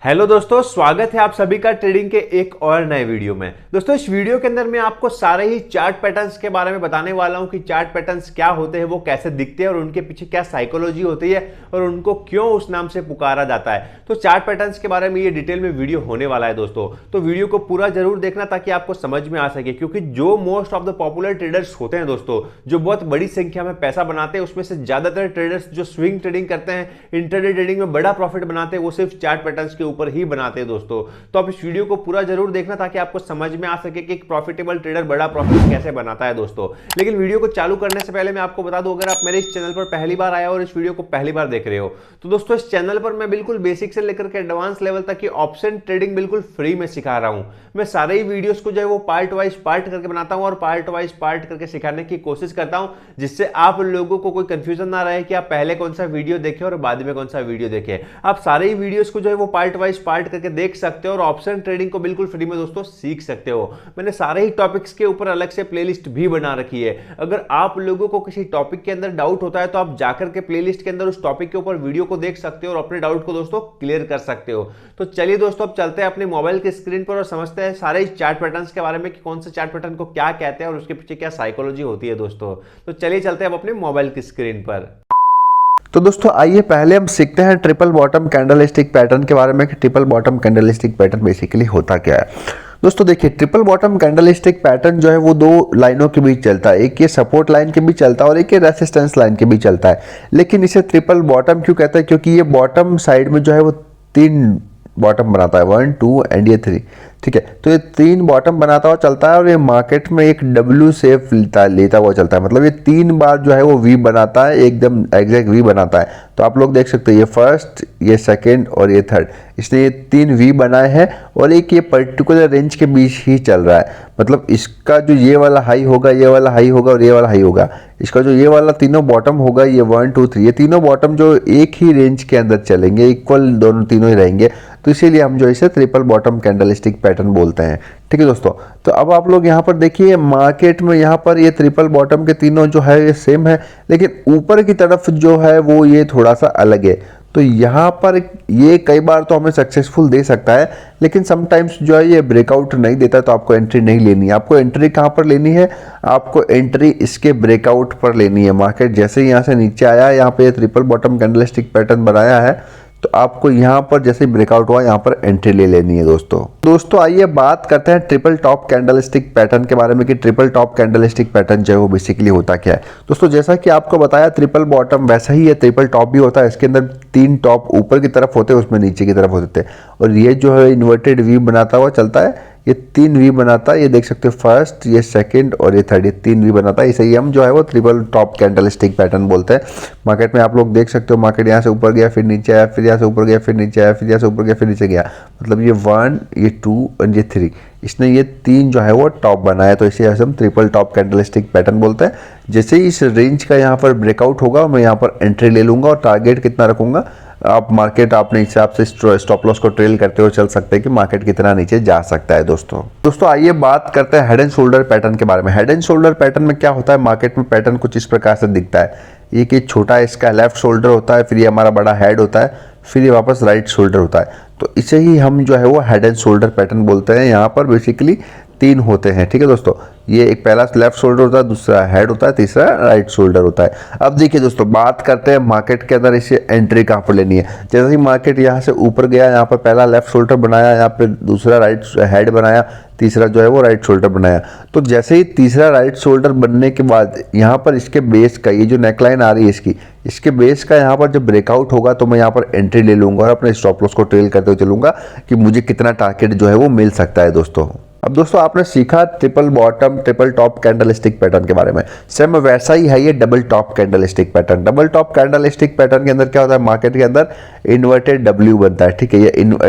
Hello दोस्तों, स्वागत है आप सभी का ट्रेडिंग के एक और नए वीडियो में। दोस्तों, इस वीडियो के अंदर मैं आपको सारे ही चार्ट पैटर्न्स के बारे में बताने वाला हूं कि चार्ट पैटर्न्स क्या होते हैं, वो कैसे दिखते हैं और उनके पीछे क्या साइकोलॉजी होती है और उनको क्यों उस नाम से पुकारा जाता है। तो चार्ट पैटर्न्स के बारे में ये डिटेल में वीडियो होने वाला है दोस्तों, तो वीडियो को पूरा जरूर देखना ताकि आपको समझ में आ सके। क्योंकि जो most of the popular traders होते हैं दोस्तों, जो बहुत बड़ी संख्या में पैसा बनाते हैं, उसमें से ज्यादातर ट्रेडर्स जो स्विंग ट्रेडिंग करते हैं, इंट्राडे ट्रेडिंग में बड़ा प्रॉफिट बनाते हैं, वो सिर्फ चार्ट पैटर्न्स के ऊपर ही बनाते हैं दोस्तों। तो आप इस वीडियो को पूरा जरूर देखना ताकि आपको समझ में आ सके कि एक प्रॉफिटेबल ट्रेडर बड़ा प्रॉफिट कैसे बनाता है दोस्तों। लेकिन वीडियो को चालू करने से पहले मैं आपको बता दूं, अगर आप मेरे इस चैनल पर पहली बार आए और इस वीडियो को पहली बार देख रहे हो, तो दोस्तों इस चैनल पर मैं बिल्कुल बेसिक से लेकर के एडवांस लेवल तक की ऑप्शन ट्रेडिंग बिल्कुल फ्री में सिखा रहा हूं। मैं सारे ही वीडियोस को जो है वो पार्ट वाइज पार्ट करके बनाता हूं और पार्ट वाइज पार्ट करके सिखाने की कोशिश करता हूं, जिससे आप लोगों को कोई कंफ्यूजन ना रहे कि आप पहले कौन सा वीडियो देखें और बाद में कौन सा वीडियो देखें। आप सारे ही वीडियोस को जो है वो पार्ट वाइज पार्ट करके देख सकते हो और ऑप्शन ट्रेडिंग को बिल्कुल फ्री में दोस्तों सीख सकते हो। मैंने सारे ही टॉपिक्स के ऊपर अलग से प्लेलिस्ट भी बना रखी है। अगर आप लोगों को किसी टॉपिक के अंदर डाउट होता है तो आप जाकर के प्लेलिस्ट के अंदर उस टॉपिक के ऊपर वीडियो को देख सकते हो और अपने डाउट को दोस्तों क्लियर कर सकते हो। तो चलिए दोस्तों, अब चलते हैं अपने मोबाइल की स्क्रीन पर और समझते हैं सारे चार्ट पैटर्न्स के बारे में कि कौन से चार्ट पैटर्न को क्या कहते हैं और उसके पीछे क्या साइकोलॉजी होती है दोस्तों। तो चलिए चलते हैं अब अपने मोबाइल की स्क्रीन पर। तो दोस्तों आइए पहले हम सीखते हैं ट्रिपल बॉटम कैंडलस्टिक पैटर्न के बारे में कि triple bottom candlestick pattern basically होता क्या है। दोस्तों देखिए, ट्रिपल बॉटम कैंडलस्टिक पैटर्न जो है वो दो लाइनों के बीच चलता है। एक ये सपोर्ट लाइन के बीच चलता है और एक ये रेसिस्टेंस लाइन के बीच चलता है। लेकिन इसे ट्रिपल बॉटम क्यों कहते हैं? क्योंकि ये बॉटम साइड में जो है वो तीन बॉटम बनाता है, 1 2 एंड ये 3। ठीक है, तो ये तीन बॉटम बनाता हुआ चलता है और ये मार्केट में एक डब्ल्यू शेप लेता हुआ चलता है। मतलब ये तीन बार जो है वो वी बनाता है, एकदम एग्जैक्ट वी बनाता है। तो आप लोग देख सकते हैं, ये फर्स्ट, ये सेकंड और ये थर्ड, इसने ये तीन वी बनाए हैं और एक ये पर्टिकुलर रेंज के बीच ही चल रहा है। मतलब इसका जो ये वाला हाई होगा, ये वाला हाई होगा और ये वाला हाई होगा। इसका जो ये वाला तीनों बॉटम होगा, ये 1 2 3, ये तीनों बॉटम जो एक ही रेंज के अंदर चलेंगे, इक्वल दोनों तीनों ही रहेंगे। तो इसीलिए हम जो इसे ट्रिपल बॉटम कैंडलस्टिक पैटर्न बोलते हैं। ठीक है दोस्तों, तो अब आप लोग यहाँ पर देखिए, मार्केट में यहाँ पर ये ट्रिपल बॉटम के तीनों जो है ये सेम है, लेकिन ऊपर की तरफ जो है वो ये थोड़ा सा अलग है। तो यहाँ पर ये कई बार तो हमें सक्सेसफुल दे सकता है, लेकिन समटाइम्स जो है ये ब्रेकआउट नहीं देता, तो आपको एंट्री नहीं लेनी है। आपको एंट्री कहाँ पर लेनी है? आपको एंट्री इसके ब्रेकआउट पर लेनी है। मार्केट जैसे ही यहाँ से नीचे आया, यहाँ पे ट्रिपल बॉटम कैंडलस्टिक पैटर्न बनाया है, तो आपको यहाँ पर जैसे ब्रेकआउट हुआ, यहाँ पर एंट्री ले लेनी है दोस्तों आइए बात करते हैं ट्रिपल टॉप कैंडलस्टिक पैटर्न के बारे में कि ट्रिपल टॉप कैंडलस्टिक पैटर्न जो है वो बेसिकली होता क्या है। दोस्तों जैसा कि आपको बताया, ट्रिपल बॉटम वैसा ही है, ट्रिपल टॉप भी होता है। इसके अंदर तीन टॉप ऊपर की तरफ होते हैं, उसमें नीचे की तरफ होते थे, और ये जो है इन्वर्टेड वी बनाता हुआ चलता है। ये तीन वी बनाता है, ये देख सकते हो, फर्स्ट, ये सेकंड और ये थर्ड, ये तीन वी बनाता है। इसे ही हम जो है वो ट्रिपल टॉप कैंडलस्टिक पैटर्न बोलते हैं। मार्केट में आप लोग देख सकते हो, मार्केट यहाँ से ऊपर गया, फिर नीचे आया, फिर यहाँ से ऊपर गया, फिर नीचे आया, फिर यहाँ से ऊपर गया, फिर नीचे गया। मतलब ये 1, ये 2 और ये 3, इसने ये तीन जो है वो टॉप बनाया, तो इसे हम ट्रिपल टॉप कैंडलस्टिक पैटर्न बोलते हैं। जैसे ही इस रेंज का यहाँ पर ब्रेकआउट होगा, मैं यहाँ पर एंट्री ले लूंगा और टारगेट कितना रखूंगा, आप मार्केट अपने हिसाब से स्टॉप लॉस को ट्रेल करते हुए चल सकते हैं कि मार्केट कितना नीचे जा सकता है। दोस्तों आइए बात करते हैं हेड एंड शोल्डर पैटर्न के बारे में। हेड एंड शोल्डर पैटर्न में क्या होता है? मार्केट में पैटर्न कुछ इस प्रकार से दिखता है। एक ये छोटा इसका लेफ्ट शोल्डर होता है, फिर ये हमारा बड़ा हेड होता है, फिर ये वापस राइट शोल्डर होता है। तो इसे ही हम जो है वो हेड एंड शोल्डर पैटर्न बोलते हैं। यहाँ पर बेसिकली तीन होते हैं। ठीक है दोस्तों, ये एक पहला लेफ्ट शोल्डर होता है, दूसरा हेड होता है, तीसरा राइट शोल्डर होता है। अब देखिए दोस्तों, बात करते हैं मार्केट के अंदर इसे एंट्री कहाँ पर लेनी है। जैसे ही मार्केट यहाँ से ऊपर गया, यहाँ पर पहला लेफ्ट शोल्डर बनाया, यहाँ पे दूसरा राइट हेड बनाया, तीसरा जो है वो राइट शोल्डर बनाया। तो जैसे ही तीसरा राइट शोल्डर बनने के बाद यहाँ पर इसके बेस का, ये जो नेकलाइन आ रही है इसकी, इसके बेस का यहाँ पर जब ब्रेकआउट होगा, तो मैं यहाँ पर एंट्री ले लूंगा और अपने स्टॉप लॉस को ट्रेल करते हुए चलूंगा कि मुझे कितना टारगेट जो है वो मिल सकता है दोस्तों। अब दोस्तों आपने सीखा triple bottom triple top candlestick pattern के बारे में। सेम वैसा ही है ये double top candlestick pattern. Double top candlestick pattern के अंदर क्या होता है? मार्केट के अंदर इन्वर्टेड डब्ल्यू बनता है। ठीक है,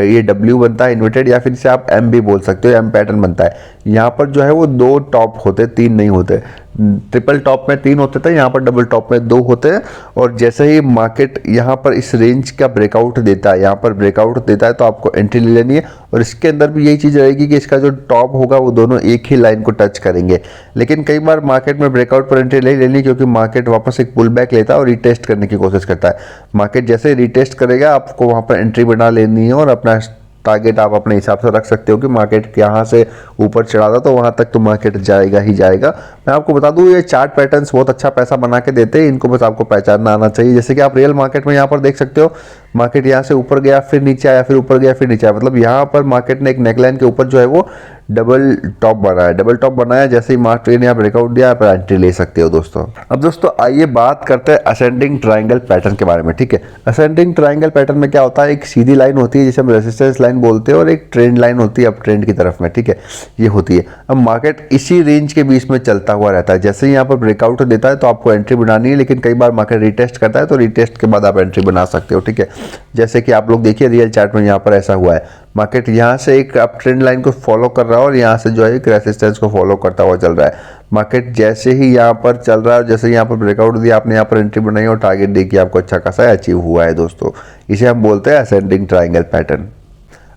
ये डब्ल्यू बनता है इन्वर्टेड, या फिर इसे आप एम भी बोल सकते हो, एम पैटर्न बनता है। यहाँ पर जो है वो दो टॉप होते, तीन नहीं होते। ट्रिपल टॉप में तीन होते थे, यहाँ पर डबल टॉप में दो होते हैं। और जैसे ही मार्केट यहाँ पर इस रेंज का ब्रेकआउट देता है, यहाँ पर ब्रेकआउट देता है, तो आपको एंट्री ले लेनी है। और इसके अंदर भी यही चीज़ रहेगी कि इसका जो टॉप होगा वो दोनों एक ही लाइन को टच करेंगे। लेकिन कई बार मार्केट में ब्रेकआउट पर एंट्री ले लेनी, क्योंकि मार्केट वापस एक पुल बैक लेता है और रिटेस्ट करने की कोशिश करता है। मार्केट जैसे रिटेस्ट करेगा, आपको वहाँ पर एंट्री बना लेनी है और अपना टारगेट आप अपने हिसाब से रख सकते हो कि मार्केट यहाँ से ऊपर चढ़ा था तो वहाँ तक तो मार्केट जाएगा ही जाएगा। मैं आपको बता दूँ ये चार्ट पैटर्न्स बहुत अच्छा पैसा बना के देते हैं, इनको बस आपको पहचानना आना चाहिए। जैसे कि आप रियल मार्केट में यहाँ पर देख सकते हो, मार्केट यहाँ से ऊपर गया, फिर नीचे आया, फिर ऊपर गया, फिर नीचे आया। मतलब यहाँ पर मार्केट ने एक नेकलाइन के ऊपर जो है वो डबल टॉप बनाया, डबल टॉप बनाया। जैसे ही मार्केट ने यहाँ ब्रेकआउट दिया, आप एंट्री ले सकते हो दोस्तों। अब दोस्तों आइए बात करते हैं असेंडिंग ट्रायंगल पैटर्न के बारे में, ठीक है। असेंडिंग ट्रायंगल पैटर्न में क्या होता है, एक सीधी लाइन होती है जिसे हम रेजिस्टेंस लाइन बोलते हैं, और एक ट्रेंड लाइन होती है अप ट्रेंड की तरफ में, ठीक है, ये होती है। अब मार्केट इसी रेंज के बीच में चलता हुआ रहता है। जैसे ही यहाँ पर ब्रेकआउट देता है तो आपको एंट्री बनानी है, लेकिन कई बार मार्केट रिटेस्ट करता है तो रिटेस्ट के बाद आप एंट्री बना सकते हो, ठीक है। जैसे कि आप लोग देखिए रियल चार्ट में यहाँ पर ऐसा हुआ है, मार्केट यहाँ से एक अप ट्रेंड लाइन को फॉलो कर रहा है और यहाँ से जो है एक रेजिस्टेंस को फॉलो करता हुआ चल रहा है। मार्केट जैसे ही यहाँ पर चल रहा है, जैसे यहाँ पर ब्रेकआउट दिया, आपने यहाँ पर एंट्री बनाई और टारगेट देखिए आपको अच्छा खासा अचीव हुआ है दोस्तों। इसे हम बोलते हैं असेंडिंग ट्रायंगल पैटर्न।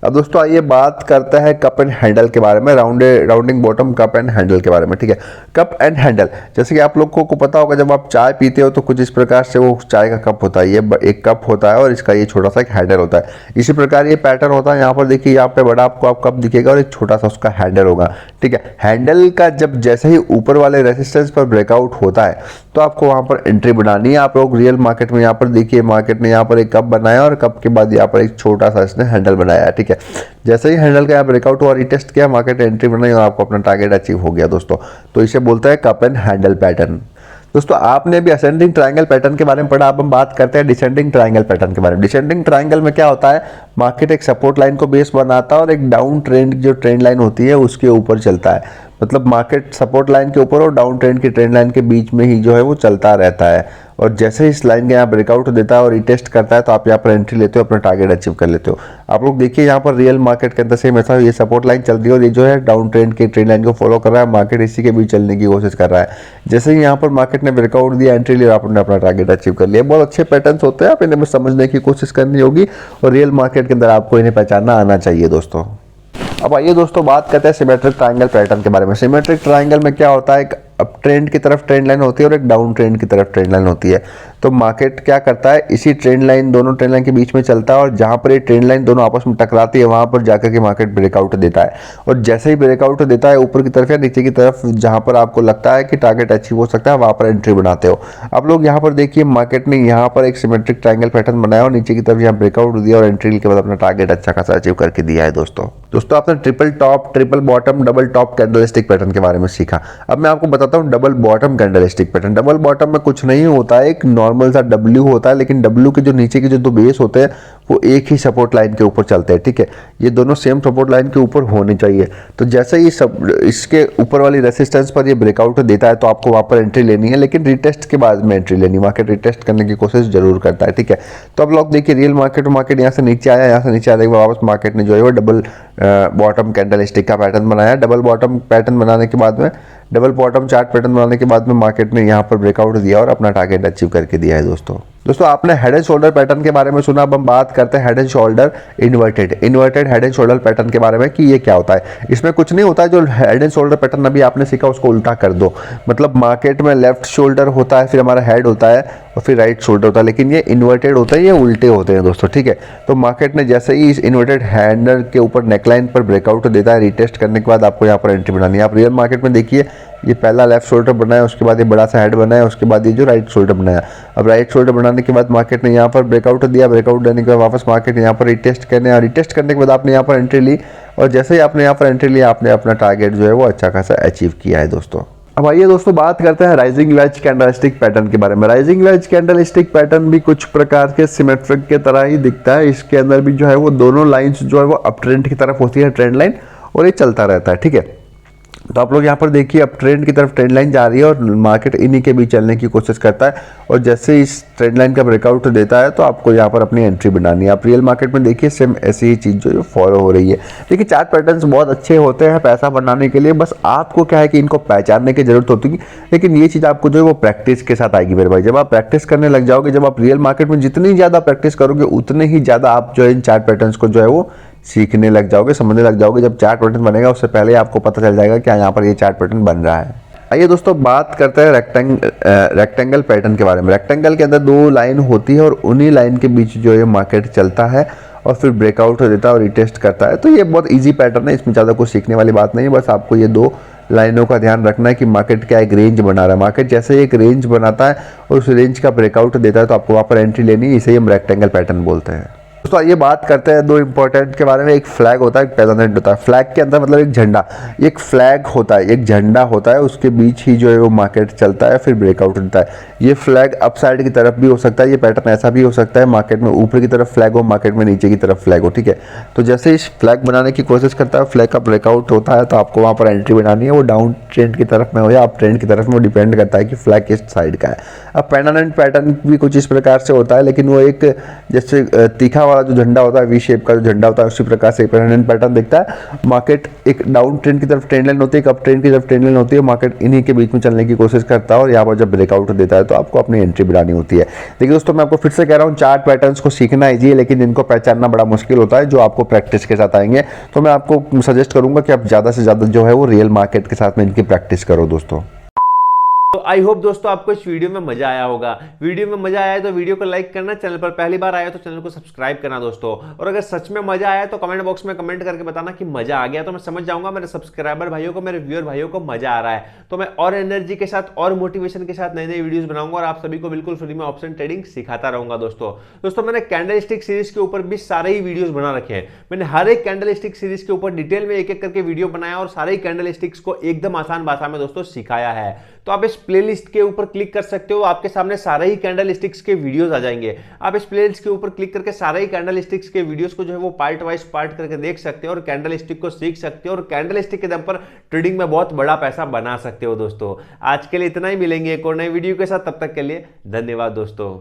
अब दोस्तों आइए बात करते हैं कप एंड हैंडल के बारे में, rounding bottom cup and handle के बारे में, ठीक है। कप एंड हैंडल, जैसे कि आप लोगों को पता होगा जब आप चाय पीते हो तो कुछ इस प्रकार से वो चाय का कप होता है, ये एक कप होता है और इसका ये छोटा सा एक हैंडल होता है। इसी प्रकार ये पैटर्न होता है। यहाँ पर देखिए यहाँ पे बड़ा आपको कप दिखेगा और एक छोटा सा उसका हैंडल होगा, ठीक है। हैंडल का जब जैसे ही ऊपर वाले रेजिस्टेंस पर ब्रेकआउट होता है तो आपको वहाँ पर एंट्री बनानी है। आप लोग रियल मार्केट में यहाँ पर देखिए, मार्केट ने यहाँ पर एक कप बनाया और कप के बाद यहाँ पर एक छोटा सा इसने हैंडल बनाया, ठीक है। जैसे ही हैंडल का ब्रेकआउट हुआ, रिटेस्ट किया, मार्केट एंट्री बनाई और आपको अपना टारगेट अचीव हो गया दोस्तों। तो इसे बोलते हैं कप एंड हैंडल पैटर्न। दोस्तों आपने भी असेंडिंग ट्रायंगल पैटर्न के बारे में पढ़ा, अब हम बात करते हैं डिसेंडिंग ट्रायंगल पैटर्न के बारे में। डिसेंडिंग ट्रायंगल में क्या होता है, मार्केट एक सपोर्ट लाइन को बेस बनाता है और एक डाउन ट्रेंड जो ट्रेंड लाइन होती है उसके ऊपर चलता है। मतलब मार्केट सपोर्ट लाइन के ऊपर और डाउन ट्रेंड की ट्रेंड लाइन के बीच में ही जो है वो चलता रहता है। और जैसे ही इस लाइन के यहाँ ब्रेकआउट देता है और रिटेस्ट करता है तो आप यहाँ पर एंट्री लेते हो, अपना टारगेट अचीव कर लेते हो। आप लोग देखिए यहाँ पर रियल मार्केट के अंदर सेम ऐसा, ये सपोर्ट लाइन चल रही है और ये जो है डाउन ट्रेंड की ट्रेंड लाइन को फॉलो कर रहा है, मार्केट इसी के बीच चलने की कोशिश कर रहा है। जैसे ही यहाँ पर मार्केट ने ब्रेकआउट दिया, एंट्री लिया, आपने अपना टारगेट अचीव कर लिया। बहुत अच्छे पैटर्न्स होते हैं, आप इन्हें समझने की कोशिश करनी होगी और रियल मार्केट के अंदर आपको इन्हें पहचानना आना चाहिए दोस्तों। अब आइए दोस्तों बात करते हैं सिमेट्रिक ट्रायंगल पैटर्न के बारे में। सिमेट्रिक ट्रायंगल में क्या होता है, एक अप ट्रेंड की तरफ ट्रेंड लाइन होती है और एक डाउन ट्रेंड की तरफ ट्रेंड लाइन होती है। तो मार्केट क्या करता है, इसी ट्रेंड लाइन, दोनों ट्रेंड लाइन के बीच में चलता है और जहां पर ये ट्रेंड लाइन दोनों आपस में टकराती है वहां पर जाकर के मार्केट ब्रेकआउट देता है। और जैसे ही ब्रेकआउट देता है ऊपर की तरफ या नीचे की तरफ, जहां पर आपको लगता है कि टारगेट अचीव हो सकता है, वहां पर एंट्री बनाते हो। आप लोग यहाँ पर देखिए, मार्केट ने यहाँ पर एक सिमेट्रिक ट्रायंगल पैटर्न बनाया और नीचे की तरफ यहाँ ब्रेकआउट दिया और एंट्री के बाद अपना टारगेट अच्छा खासा अचीव करके दिया है दोस्तों। आपने triple top, triple bottom, double top candlestick pattern के बारे में सीखा। अब मैं आपको बताता हूँ double bottom candlestick pattern. Double bottom में कुछ नहीं होता है, एक नॉर्मल सा डब्ल्यू होता है, लेकिन डब्ल्यू के जो नीचे के जो दो बेस होते हैं वो एक ही सपोर्ट लाइन के ऊपर चलते हैं, ठीक है। ये दोनों सेम सपोर्ट लाइन के ऊपर होने चाहिए। तो जैसे ही इसके ऊपर वाली रेसिस्टेंस पर ये ब्रेकआउट देता है तो आपको वहां पर एंट्री लेनी है, लेकिन रिटेस्ट के बाद में एंट्री लेनी है। मार्केट रिटेस्ट करने की कोशिश जरूर करता है, ठीक है। तो अब लोग देखिए रियल मार्केट यहाँ से नीचे आया, यहाँ से नीचे आने के बाद वापस मार्केट ने जो है वो डबल बॉटम कैंडलस्टिक का पैटर्न बनाया। डबल बॉटम पैटर्न बनाने के बाद में, डबल बॉटम चार्ट पैटर्न बनाने के बाद में मार्केट ने यहाँ पर ब्रेकआउट दिया और अपना टारगेट अचीव करके दिया है दोस्तों। आपने हेड एंड शोल्डर पैटर्न के बारे में सुना, अब हम बात करते हैं head and shoulder inverted head and shoulder pattern के बारे में कि ये क्या होता है। इसमें कुछ नहीं होता है, जो हेड एंड शोल्डर पैटर्न अभी आपने सीखा उसको उल्टा कर दो। मतलब मार्केट में लेफ्ट शोल्डर होता है, फिर हमारा हेड होता है और फिर राइट शोल्डर होता है, लेकिन ये इन्वर्टेड होता है, ये उल्टे होते हैं दोस्तों, ठीक है। तो मार्केट ने जैसे ही इस इन्वर्टेड हैंडल के ऊपर नेकलाइन पर ब्रेकआउट देता है, रिटेस्ट करने के बाद आपको यहाँ पर एंट्री बनानी है। आप रियल मार्केट में देखिए, ये पहला लेफ्ट शोल्डर बनाया, उसके बाद ये बड़ा सा हेड बनाया, उसके बाद ये जो राइट शोल्डर बनाया। अब राइट शोल्डर बनाने के बाद मार्केट ने यहाँ पर ब्रेकआउट दिया, ब्रेकआउट देने के बाद वापस मार्केट यहाँ पर रिटेस्ट करने, और रिटेस्ट करने के बाद आपने यहाँ पर एंट्री ली और जैसे ही आपने यहाँ पर एंट्री ली, आपने अपना टारगेट जो है वो अच्छा खासा अचीव किया है दोस्तों। अब आइए दोस्तों बात करते हैं राइजिंग वेज कैंडलस्टिक पैटर्न के बारे में। राइजिंग वेज कैंडलस्टिक पैटर्न भी कुछ प्रकार के सिमेट्रिक के तरह ही दिखता है। इसके अंदर भी जो है वो दोनों लाइंस जो है वो अप ट्रेंड की तरफ होती है, ट्रेंड लाइन, और ये चलता रहता है, ठीक है। तो आप लोग यहाँ पर देखिए, अब ट्रेंड की तरफ ट्रेंड लाइन जा रही है और मार्केट इन्हीं के बीच चलने की कोशिश करता है और जैसे इस ट्रेंड लाइन का ब्रेकआउट देता है तो आपको यहाँ पर अपनी एंट्री बनानी है। आप रियल मार्केट में देखिए सेम ऐसी ही चीज़ जो फॉलो हो रही है। देखिए चार्ट पैटर्न्स बहुत अच्छे होते हैं पैसा बनाने के लिए, बस आपको क्या है कि इनको पहचानने की जरूरत होती है, लेकिन ये चीज़ आपको जो है वो प्रैक्टिस के साथ आएगी मेरे भाई। जब आप प्रैक्टिस करने लग जाओगे, जब आप रियल मार्केट में जितनी ज़्यादा प्रैक्टिस करोगे उतने ही ज़्यादा आप जो है इन चार्ट पैटर्न्स को जो है वो सीखने लग जाओगे, समझने लग जाओगे। जब चार्ट पैटर्न बनेगा उससे पहले आपको पता चल जाएगा कि यहाँ पर ये चार्ट पैटर्न बन रहा है। आइए दोस्तों बात करते हैं रेक्टेंगल पैटर्न के बारे में। रेक्टेंगल के अंदर दो लाइन होती है और उन्हीं लाइन के बीच जो है मार्केट चलता है और फिर ब्रेकआउट हो देता है और रिटेस्ट करता है। तो ये बहुत ईजी पैटर्न है, इसमें ज़्यादा कुछ सीखने वाली बात नहीं है। बस आपको ये दो लाइनों का ध्यान रखना है कि मार्केट क्या एक रेंज बना रहा है। मार्केट जैसे ही एक रेंज बनाता है और उस रेंज का ब्रेकआउट देता है तो आपको वहाँ पर एंट्री लेनी है। इसे ही हम रेक्टेंगल पैटर्न बोलते हैं। दोस्तों ये बात करते हैं दो इंपॉर्टेंट के बारे में। एक फ्लैग होता है, एक पेजेंट होता है। फ्लैग के अंदर मतलब एक झंडा, एक फ्लैग होता है, एक झंडा होता है, उसके बीच ही जो है वो मार्केट चलता है, फिर ब्रेकआउट होता है। ये फ्लैग अप साइड की तरफ भी हो सकता है, ये पैटर्न ऐसा भी हो सकता है मार्केट में ऊपर की तरफ फ्लैग हो, मार्केट में नीचे की तरफ फ्लैग हो, ठीक है। तो जैसे इस फ्लैग बनाने की कोशिश करता है, फ्लैग का ब्रेकआउट होता है तो आपको वहाँ पर एंट्री बनानी है। वो डाउन ट्रेंड की तरफ में हो या अप ट्रेंड की तरफ में, वो डिपेंड करता है कि फ्लैग किस साइड का है। अब पेंडेंट पैटर्न भी कुछ इस प्रकार से होता है, लेकिन वो एक जैसे तीखा वाला जो झंडा होता है, वी शेप का जो झंडा होता है, उसी प्रकार से पेंडेंट पैटर्न दिखता है। मार्केट एक डाउन ट्रेंड की तरफ ट्रेंड लाइन होती है, एक अप ट्रेंड की तरफ ट्रेंड लाइन होती है। मार्केट इन्हीं के बीच में चलने की कोशिश करता है और यहाँ पर जब ब्रेकआउट देता है तो आपको अपनी एंट्री बनानी होती है। देखिए दोस्तों, मैं आपको फिर से कह रहा हूँ, चार्ट पैटर्न्स को सीखना ईजी है, लेकिन इनको पहचानना बड़ा मुश्किल होता है, जो आपको प्रैक्टिस के साथ आएंगे। तो मैं आपको सजेस्ट करूंगा कि आप ज़्यादा से ज़्यादा जो है वो रियल मार्केट के साथ में इनकी प्रैक्टिस करो दोस्तों। तो आई होप दोस्तों आपको इस वीडियो में मजा आया होगा। वीडियो में मजा आया तो वीडियो को लाइक करना, चैनल पर पहली बार आया तो चैनल को सब्सक्राइब करना दोस्तों। और अगर सच में मजा आया तो कमेंट बॉक्स में कमेंट करके बताना कि मजा आ गया, तो मैं समझ जाऊंगा मेरे सब्सक्राइबर भाइयों को, मेरे व्यूअर भाइयों को मजा आ रहा है। तो मैं और एनर्जी के साथ और मोटिवेशन के साथ नई नई वीडियोस बनाऊंगा और आप सभी को बिल्कुल फ्री में ऑप्शन ट्रेडिंग सिखाता रहूंगा दोस्तों मैंने कैंडल स्टिक सीरीज के ऊपर भी सारे ही वीडियोस बना रखे हैं। मैंने हर एक कैंडल स्टिक सीरीज के ऊपर डिटेल में एक एक करके वीडियो बनाया और सारे ही कैंडल स्टिक्स को एकदम आसान भाषा में दोस्तों सिखाया है। तो आप इस प्लेलिस्ट के ऊपर क्लिक कर सकते हो, आपके सामने सारे ही कैंडल स्टिक्स के वीडियोस आ जाएंगे। आप इस प्लेलिस्ट के ऊपर क्लिक करके सारे ही कैंडल स्टिक्स के वीडियोस को जो है वो पार्ट वाइज पार्ट करके देख सकते हो और कैंडल स्टिक को सीख सकते हो और कैंडल स्टिक के दम पर ट्रेडिंग में बहुत बड़ा पैसा बना सकते हो दोस्तों। आज के लिए इतना ही, मिलेंगे एक और नई वीडियो के साथ, तब तक के लिए धन्यवाद दोस्तों।